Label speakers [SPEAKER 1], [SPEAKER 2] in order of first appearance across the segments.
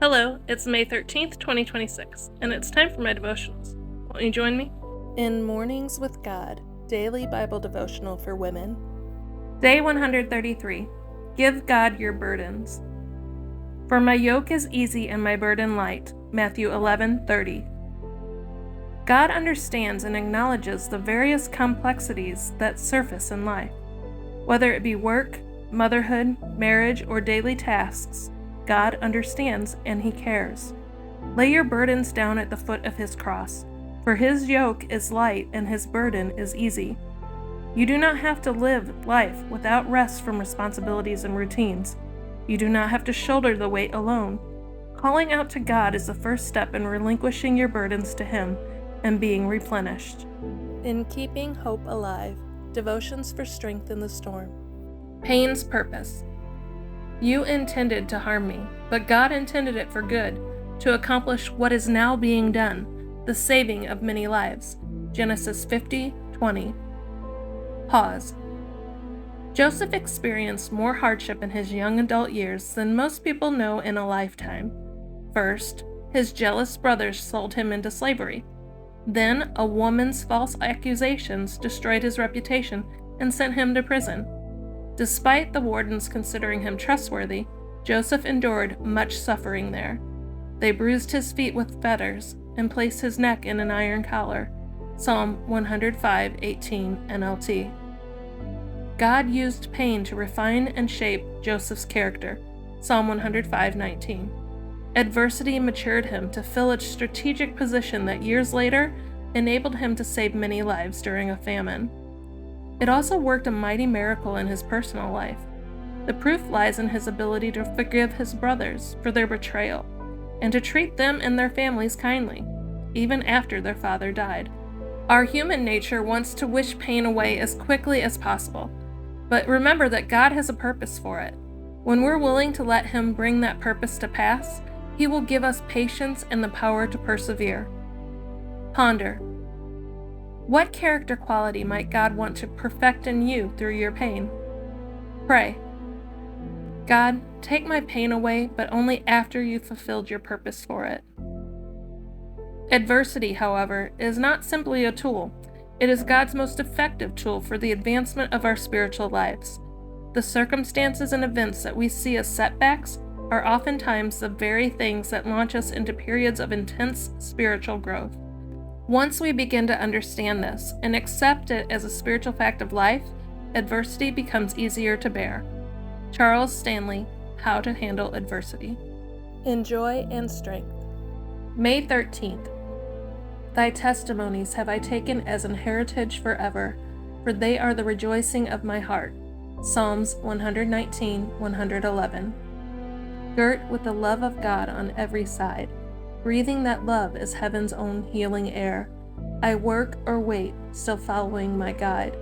[SPEAKER 1] Hello, it's May 13th, 2026, and it's time for my devotionals. Won't you join me?
[SPEAKER 2] In Mornings with God, Daily Bible Devotional for Women.
[SPEAKER 1] Day 133. Give God your burdens. For my yoke is easy and my burden light. Matthew 11:30. God understands and acknowledges the various complexities that surface in life. Whether it be work, motherhood, marriage, or daily tasks, God understands and He cares. Lay your burdens down at the foot of His cross, for His yoke is light and His burden is easy. You do not have to live life without rest from responsibilities and routines. You do not have to shoulder the weight alone. Calling out to God is the first step in relinquishing your burdens to Him and being replenished.
[SPEAKER 2] In Keeping Hope Alive, Devotions for Strength in the Storm.
[SPEAKER 1] Pain's purpose. You intended to harm me, but God intended it for good, to accomplish what is now being done, the saving of many lives. Genesis 50:20. Pause. Joseph experienced more hardship in his young adult years than most people know in a lifetime. First, his jealous brothers sold him into slavery. Then, a woman's false accusations destroyed his reputation and sent him to prison. Despite the wardens considering him trustworthy, Joseph endured much suffering there. They bruised his feet with fetters and placed his neck in an iron collar. Psalm 105:18 NLT. God used pain to refine and shape Joseph's character. Psalm 105:19. Adversity matured him to fill a strategic position that years later enabled him to save many lives during a famine. It also worked a mighty miracle in his personal life. The proof lies in his ability to forgive his brothers for their betrayal and to treat them and their families kindly, even after their father died. Our human nature wants to wish pain away as quickly as possible, but remember that God has a purpose for it. When we're willing to let Him bring that purpose to pass, He will give us patience and the power to persevere. Ponder. What character quality might God want to perfect in you through your pain? Pray. God, take my pain away, but only after you've fulfilled your purpose for it. Adversity, however, is not simply a tool. It is God's most effective tool for the advancement of our spiritual lives. The circumstances and events that we see as setbacks are oftentimes the very things that launch us into periods of intense spiritual growth. Once we begin to understand this and accept it as a spiritual fact of life, adversity becomes easier to bear. Charles Stanley, How to Handle Adversity.
[SPEAKER 2] In Joy and Strength.
[SPEAKER 1] May 13th. Thy testimonies have I taken as an heritage forever, for they are the rejoicing of my heart. Psalms 119:111. Girt with the love of God on every side, breathing that love is heaven's own healing air, I work or wait, still following my guide,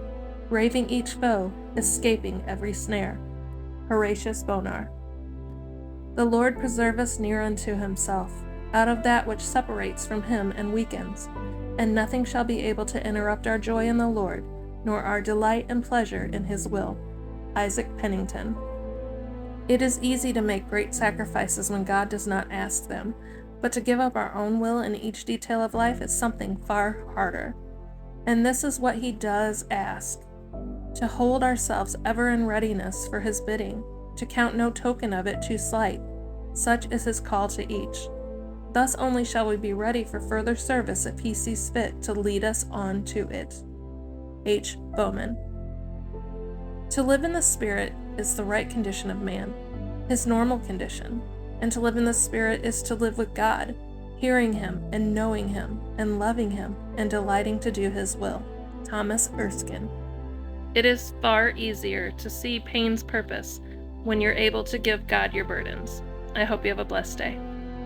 [SPEAKER 1] braving each foe, escaping every snare. Horatius Bonar. The Lord preserve us near unto Himself, out of that which separates from Him and weakens, and nothing shall be able to interrupt our joy in the Lord, nor our delight and pleasure in His will. Isaac Pennington. It is easy to make great sacrifices when God does not ask them, but to give up our own will in each detail of life is something far harder. And this is what He does ask: to hold ourselves ever in readiness for His bidding, to count no token of it too slight. Such is His call to each. Thus only shall we be ready for further service if He sees fit to lead us on to it. H. Bowman. To live in the Spirit is the right condition of man, his normal condition, and to live in the Spirit is to live with God, hearing Him and knowing Him and loving Him and delighting to do His will. Thomas Erskine. It is far easier to see pain's purpose when you're able to give God your burdens. I hope you have a blessed day.